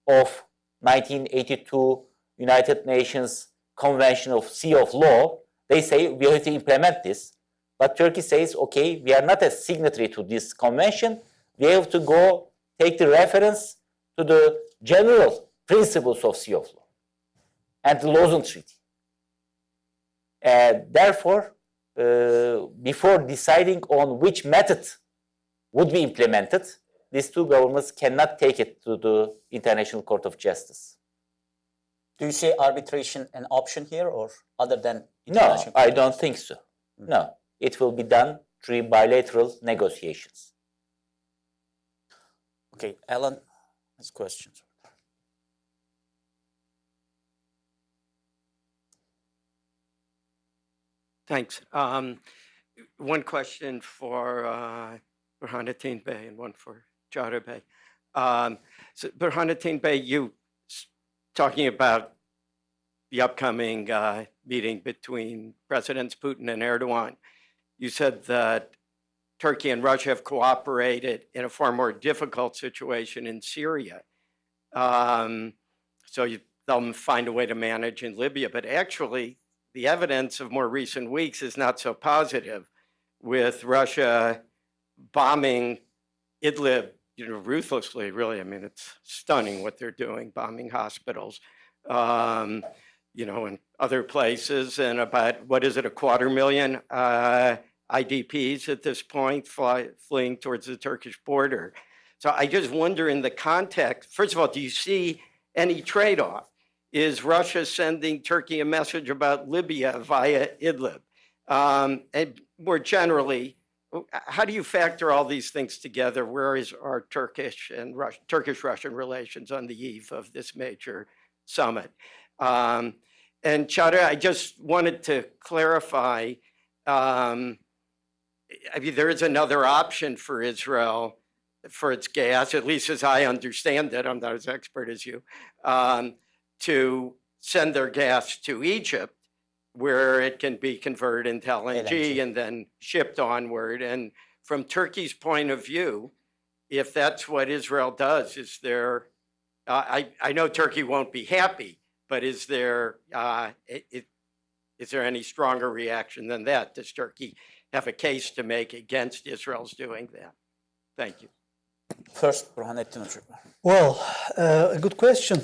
Speaker 2: of 1982 United Nations Convention of Sea of Law. They say we have to implement this. But Turkey says, okay, we are not a signatory to this convention. We have to go take the reference to the general principles of Sea of Law and the Lausanne Treaty. Therefore, before deciding on which method would be implemented, these two governments cannot take it to the International Court of Justice.
Speaker 1: Do you see arbitration an option here, or other than
Speaker 2: No, I don't think so. No, it will be done through bilateral negotiations.
Speaker 1: Okay, Alan has questions.
Speaker 6: Thanks. One question for Burhanettin Bey and one for Jara Bey. So Burhanettin Bey, talking about the upcoming meeting between Presidents Putin and Erdogan, you said that Turkey and Russia have cooperated in a far more difficult situation in Syria. So they'll find a way to manage in Libya, but actually the evidence of more recent weeks is not so positive, with Russia bombing Idlib, ruthlessly, really. I mean, it's stunning what they're doing, bombing hospitals, and other places, and about, 250,000 IDPs at this point fleeing towards the Turkish border. So I just wonder, in the context, first of all, do you see any trade-off? Is Russia sending Turkey a message about Libya via Idlib? And more generally, how do you factor all these things together? Where is our Turkish-Russian relations on the eve of this major summit? And Chara, I just wanted to clarify, there is another option for Israel for its gas, at least as I understand it, I'm not as expert as you, to send their gas to Egypt, where it can be converted into LNG and then shipped onward. And from Turkey's point of view, if that's what Israel does, is there, I know Turkey won't be happy, but is there any stronger reaction than that? Does Turkey have a case to make against Israel's doing that? Thank you.
Speaker 1: First, Burhanettin Hocam.
Speaker 3: Well, a good question.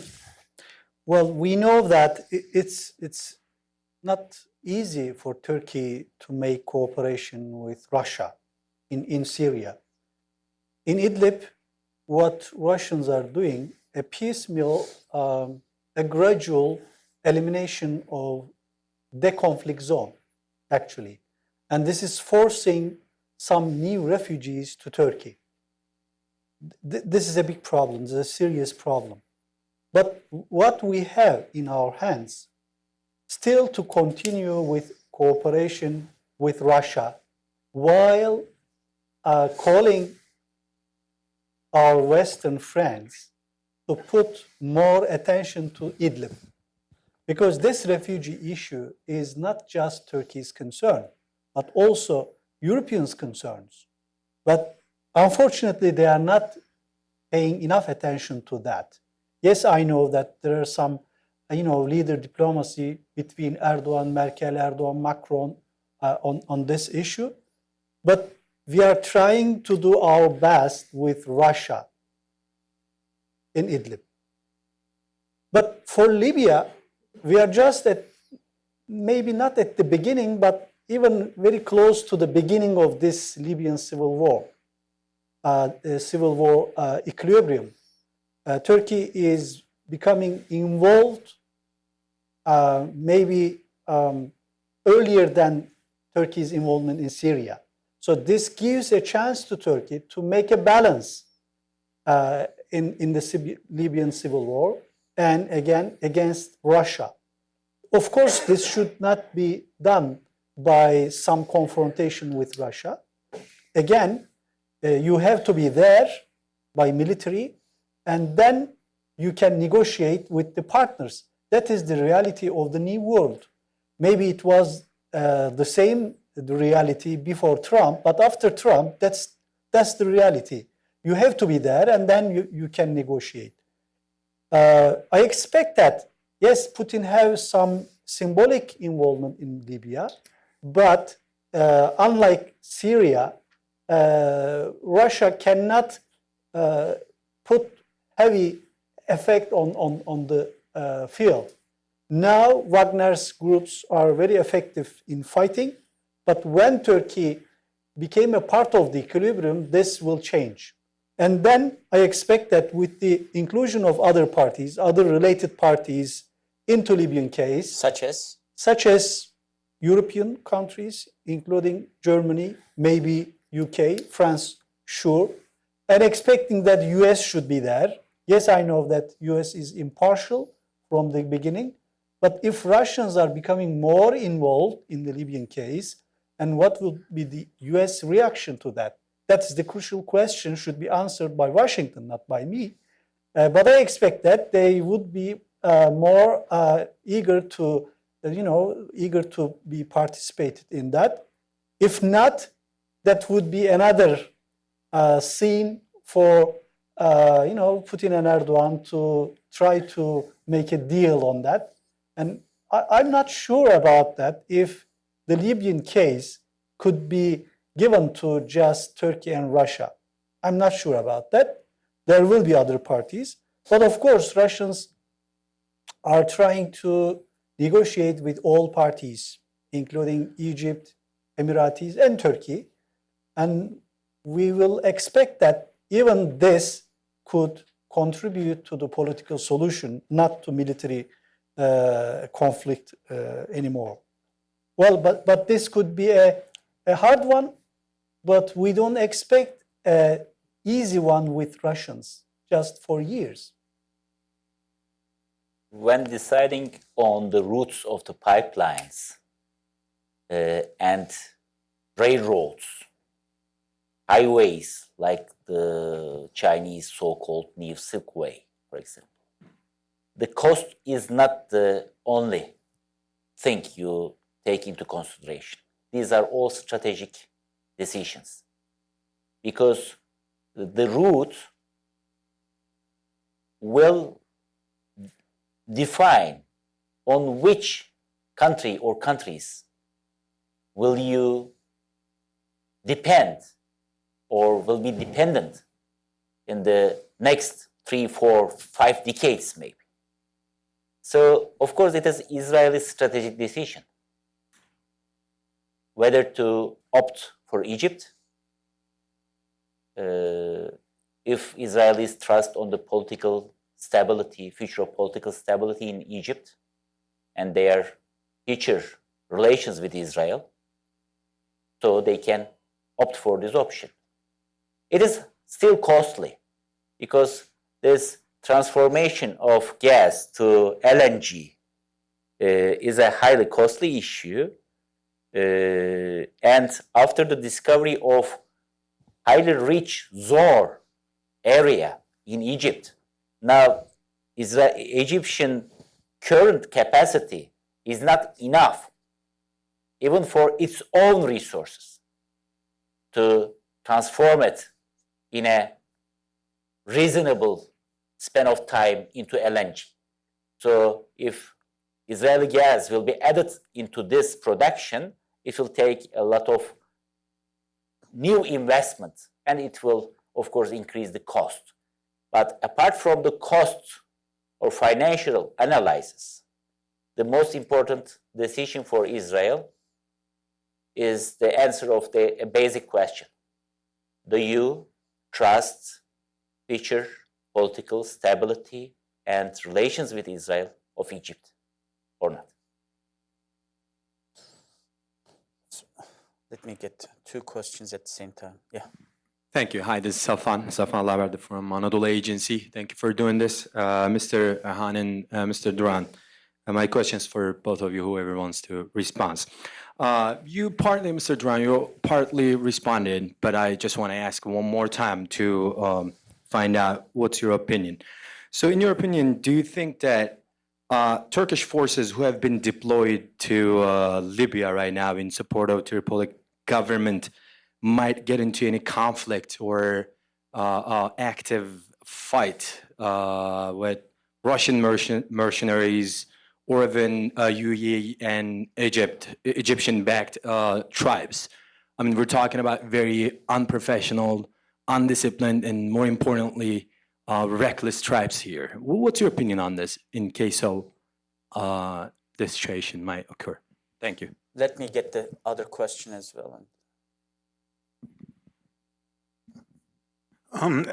Speaker 3: Well, we know that it's not easy for Turkey to make cooperation with Russia in Syria. In Idlib, what Russians are doing, a piecemeal, a gradual elimination of the conflict zone, actually. And this is forcing some new refugees to Turkey. This is a big problem, this is a serious problem. But what we have in our hands, still to continue with cooperation with Russia while calling our Western friends to put more attention to Idlib. Because this refugee issue is not just Turkey's concern, but also Europeans' concerns. But unfortunately, they are not paying enough attention to that. Yes, I know that there are some, leader diplomacy between Erdogan, Merkel, Erdogan, Macron on this issue. But we are trying to do our best with Russia in Idlib. But for Libya, we are just at, maybe not at the beginning, but even very close to the beginning of this Libyan civil war, equilibrium. Turkey is becoming involved maybe earlier than Turkey's involvement in Syria. So this gives a chance to Turkey to make a balance in the Libyan civil war and again against Russia. Of course, this should not be done by some confrontation with Russia. Again, you have to be there by military, and then you can negotiate with the partners. That is the reality of the new world. Maybe it was the same the reality before Trump, but after Trump, that's the reality. You have to be there, and then you can negotiate. I expect that, yes, Putin has some symbolic involvement in Libya, but unlike Syria, Russia cannot put heavy effect on the field. Now, Wagner's groups are very effective in fighting, but when Turkey became a part of the equilibrium, this will change. And then I expect that with the inclusion of other parties, other related parties into Libyan case, such as European countries, including Germany, maybe UK, France, sure, and expecting that US should be there. Yes, I know that US is impartial from the beginning, but if Russians are becoming more involved in the Libyan case, and what will be the US reaction to that? That's the crucial question, should be answered by Washington, not by me. But I expect that they would be more eager to, eager to be participated in that. If not, that would be another scene for, Putin and Erdogan to try to make a deal on that. And I'm not sure about that, if the Libyan case could be given to just Turkey and Russia. I'm not sure about that. There will be other parties. But of course, Russians are trying to negotiate with all parties, including Egypt, Emiratis, and Turkey. And we will expect that even this could contribute to the political solution, not to military conflict anymore. Well, but this could be a hard one, but we don't expect an easy one with Russians just for years.
Speaker 2: When deciding on the routes of the pipelines and railroads, highways like the Chinese so-called New Silk Way, for example, the cost is not the only thing you take into consideration. These are all strategic decisions, because the route will define on which country or countries will you depend or will be dependent in the next 3, 4, 5 decades maybe. So, of course, it is Israel's strategic decision whether to opt for Egypt, if Israelis trust on the political stability, future of political stability in Egypt, and their future relations with Israel, so they can opt for this option. It is still costly, because this transformation of gas to LNG is a highly costly issue. And after the discovery of highly rich Zohr area in Egypt, now Egyptian current capacity is not enough, even for its own resources, to transform it in a reasonable span of time into LNG. So if Israeli gas will be added into this production, it will take a lot of new investment, and it will, of course, increase the cost. But apart from the cost or financial analysis, the most important decision for Israel is the answer of a basic question. Do you trust future political stability and relations with Israel of Egypt or not?
Speaker 1: Let me get 2 questions at the same time. Yeah.
Speaker 7: Thank you. Hi, this is Safan Lavarde from Anadolu Agency. Thank you for doing this. Mr. Erhan and Mr. Duran, my questions for both of you, whoever wants to respond. You partly, Mr. Duran, you partly responded, but I just want to ask one more time to find out what's your opinion. So in your opinion, do you think that Turkish forces who have been deployed to Libya right now in support of the Tripoli government might get into any conflict or active fight with Russian mercenaries or even UAE and Egyptian-backed tribes? I mean, we're talking about very unprofessional, undisciplined, and more importantly, reckless tribes here. What's your opinion on this in case so this situation might occur? Thank you.
Speaker 1: Let me get the other question as well.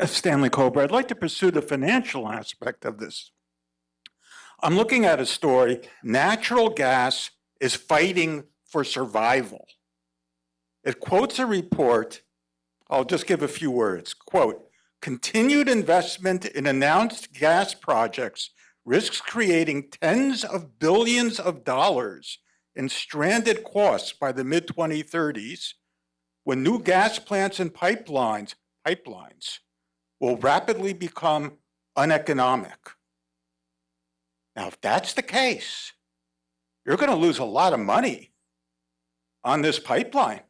Speaker 8: Stanley Cobra, I'd like to pursue the financial aspect of this. I'm looking at a story, natural gas is fighting for survival. It quotes a report, I'll just give a few words, quote, continued investment in announced gas projects risks creating tens of billions of dollars in stranded costs by the mid-2030s when new gas plants and pipelines will rapidly become uneconomic. Now, if that's the case, you're going to lose a lot of money on this pipeline.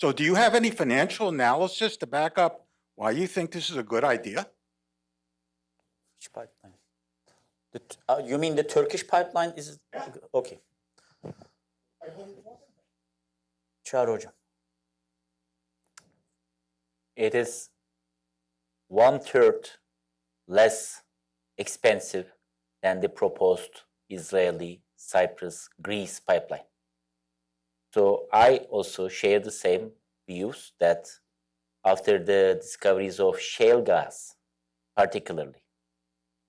Speaker 8: So do you have any financial analysis to back up why you think this is a good idea?
Speaker 1: Which pipeline? You mean the Turkish pipeline? Is okay. Çağrı hocam.
Speaker 2: It is 1/3 less expensive than the proposed Israeli Cyprus Greece pipeline. So I also share the same views that after the discoveries of shale gas, particularly,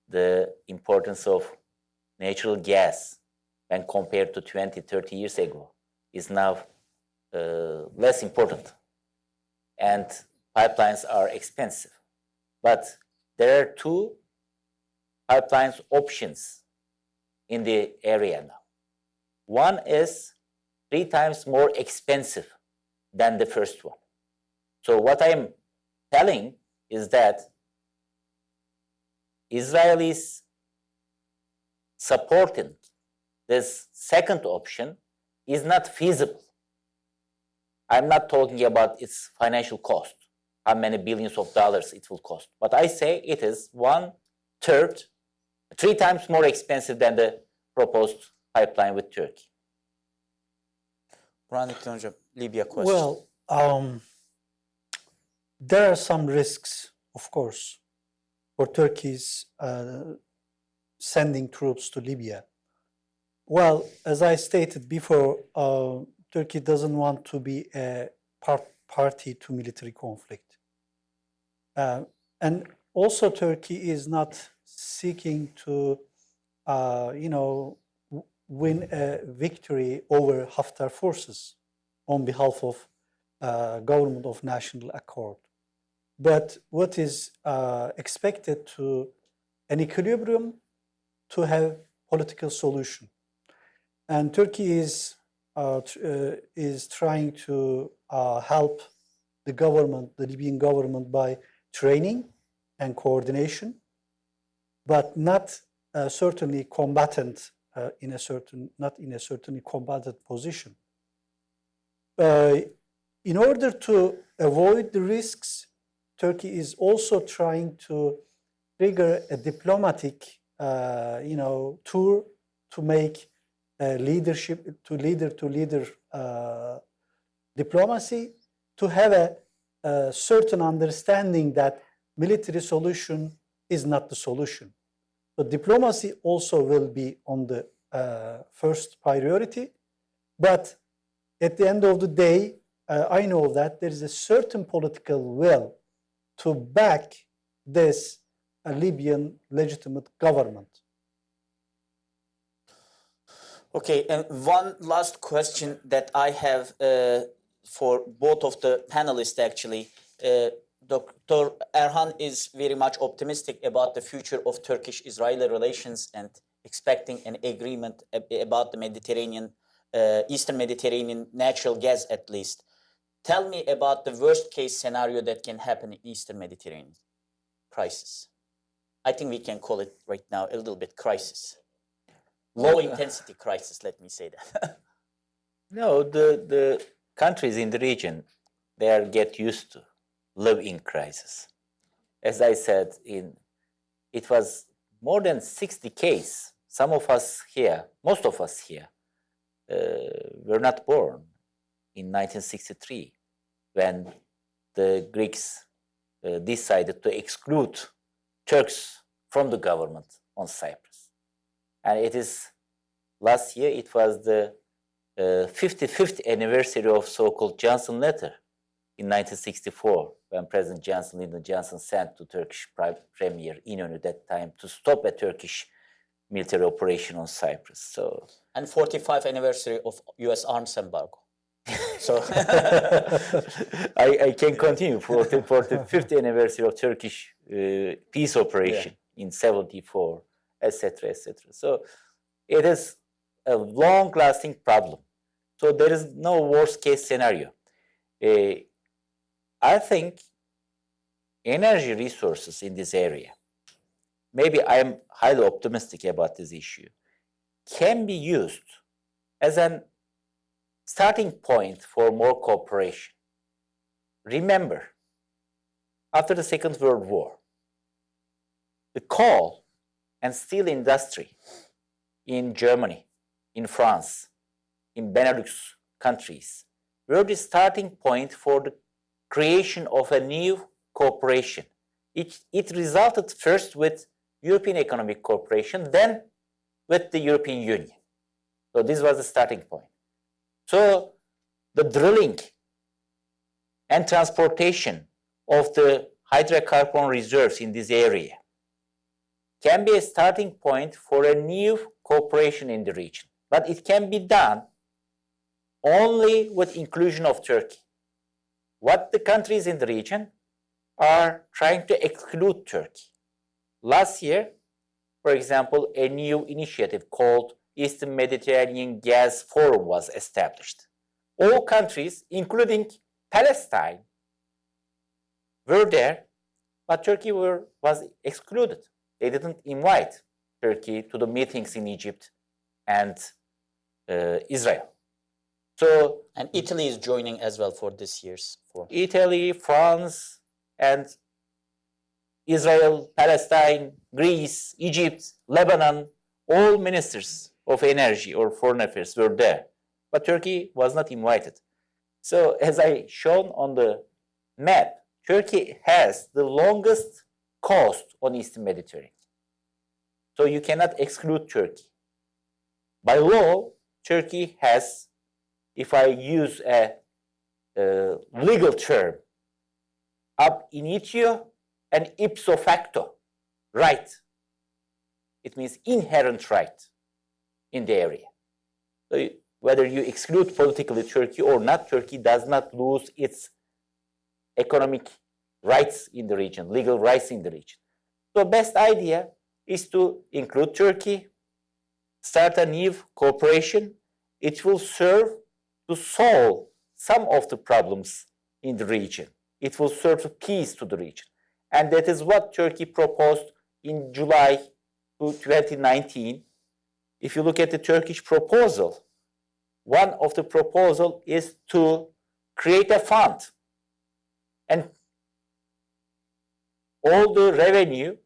Speaker 2: the importance of natural gas when compared to 20, 30 years ago is now less important. And pipelines are expensive. But there are two pipelines options in the area now. One is 3 times more expensive than the first one. So what I'm telling is that Israelis supporting this second option is not feasible. I'm not talking about its financial cost, how many billions of dollars it will cost. But I say it is 1/3, 3 times more expensive than the proposed pipeline with Turkey.
Speaker 1: Burhanettin hocam, Libya question.
Speaker 3: Well, there are some risks, of course, for Turkey's sending troops to Libya. Well, as I stated before, Turkey doesn't want to be a party to military conflict. And also Turkey is not seeking to, win a victory over Haftar forces on behalf of government of national accord. But what is expected to an equilibrium to have political solution. And Turkey is trying to help the government, the Libyan government, by training and coordination, but not certainly combatant not in a certainly combatant position. In order to avoid the risks, Turkey is also trying to trigger a diplomatic, tour to make leadership to leader diplomacy, to have a certain understanding that military solution is not the solution. So diplomacy also will be on the first priority, but at the end of the day, I know that there is a certain political will to back this Libyan legitimate government.
Speaker 1: Okay, and one last question that I have for both of the panelists, actually. Dr. Erhan is very much optimistic about the future of Turkish-Israeli relations and expecting an agreement about the Mediterranean, Eastern Mediterranean natural gas at least. Tell me about the worst case scenario that can happen in Eastern Mediterranean crisis. I think we can call it right now a little bit crisis. Low intensity crisis, let me say that.
Speaker 2: No, the countries in the region, they get used to live in crisis. As I said, it was more than 60 cases. Some of us here, most of us here, were not born in 1963 when the Greeks decided to exclude Turks from the government on Cyprus. And it is, last year, it was the 55th anniversary of so-called Johnson letter in 1964, when President Lyndon Johnson sent to Turkish Premier İnönü that time to stop a Turkish military operation on Cyprus. So,
Speaker 1: and 45th anniversary of U.S. arms embargo. So
Speaker 2: I can continue for the 45th anniversary of Turkish peace operation in 74, etc., etc. So it is a long-lasting problem. So there is no worst-case scenario. I think energy resources in this area, maybe I am highly optimistic about this issue, can be used as an starting point for more cooperation. Remember, after the Second World War, the coal and steel industry in Germany, in France, in Benelux countries were the starting point for the creation of a new cooperation. It resulted first with European Economic Cooperation, then with the European Union. So this was the starting point. So the drilling and transportation of the hydrocarbon reserves in this area can be a starting point for a new cooperation in the region. But it can be done only with inclusion of Turkey. What the countries in the region are trying to exclude Turkey. Last year, for example, a new initiative called Eastern Mediterranean Gas Forum was established. All countries, including Palestine, were there, but Turkey was excluded. They didn't invite Turkey to the meetings in Egypt and Israel. So,
Speaker 1: And Italy is joining as well for this year's forum.
Speaker 2: Italy, France, and Israel, Palestine, Greece, Egypt, Lebanon, all ministers of energy or foreign affairs were there, but Turkey was not invited. So as I shown on the map, Turkey has the longest coast on Eastern Mediterranean. So you cannot exclude Turkey. By law, Turkey has, if I use a legal term, ab initio and ipso facto right. It means inherent right in the area. So whether you exclude politically Turkey or not, Turkey does not lose its economic rights in the region, legal rights in the region. So best idea is to include Turkey, start a new cooperation. It will serve to solve some of the problems in the region. It will serve to peace to the region. And that is what Turkey proposed in July 2019. If you look at the Turkish proposal, one of the proposals is to create a fund. And all the revenue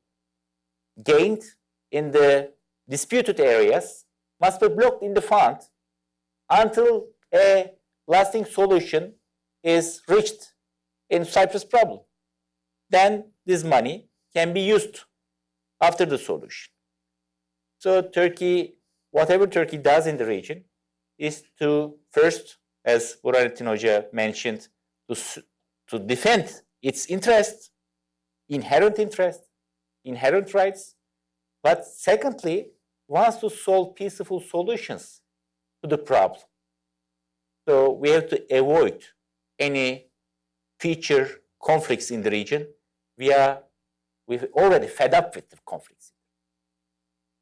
Speaker 2: gained in the disputed areas must be blocked in the fund until a lasting solution is reached in Cyprus problem. Then this money can be used after the solution. So Turkey, whatever Turkey does in the region is to first, as Burhanettin Hoca mentioned, to defend its interest, inherent rights, but secondly, wants to solve peaceful solutions to the problem. So we have to avoid any future conflicts in the region. We've already fed up with the conflicts.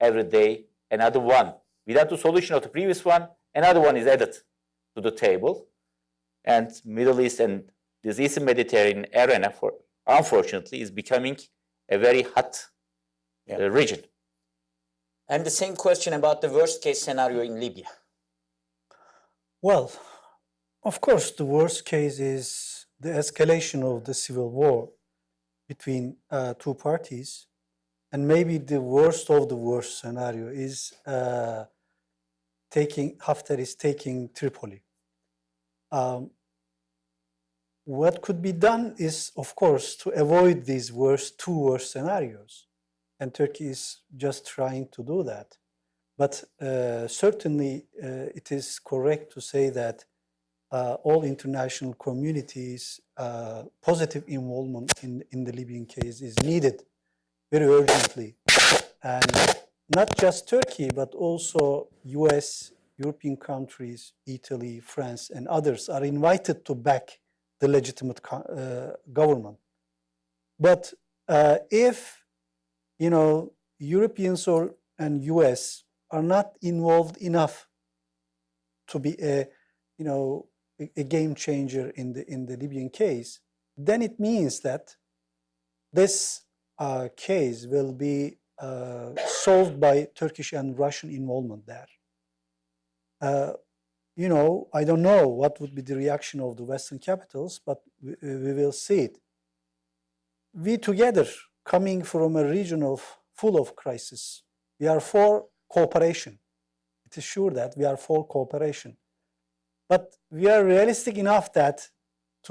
Speaker 2: Every day, another one. Without the solution of the previous one, another one is added to the table. And Middle East and this Eastern Mediterranean arena, unfortunately, is becoming a very hot region.
Speaker 1: And the same question about the worst case scenario in Libya.
Speaker 3: Well, of course, the worst case is the escalation of the civil war between two parties. And maybe the worst of the worst scenario is Haftar is taking Tripoli. What could be done is, of course, to avoid these two worst scenarios. And Turkey is just trying to do that. But certainly it is correct to say that all international communities' positive involvement in the Libyan case is needed very urgently. And not just Turkey, but also US, European countries, Italy, France, and others are invited to back the legitimate government. But if, Europeans and US are not involved enough to be a, you know, a game changer in the Libyan case, then it means that this case will be solved by Turkish and Russian involvement there. You know, I don't know what would be the reaction of the Western capitals, but we will see it. We together, coming from a region full of crisis, we are for cooperation. It is sure that we are for cooperation. But we are realistic enough to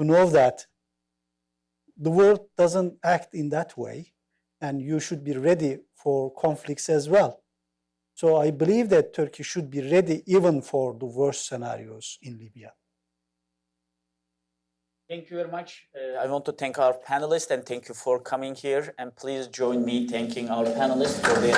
Speaker 3: know that the world doesn't act in that way, and you should be ready for conflicts as well. So I believe that Turkey should be ready even for the worst scenarios in Libya.
Speaker 1: Thank you very much. I want to thank our panelists and thank you for coming here. And please join me thanking our panelists for their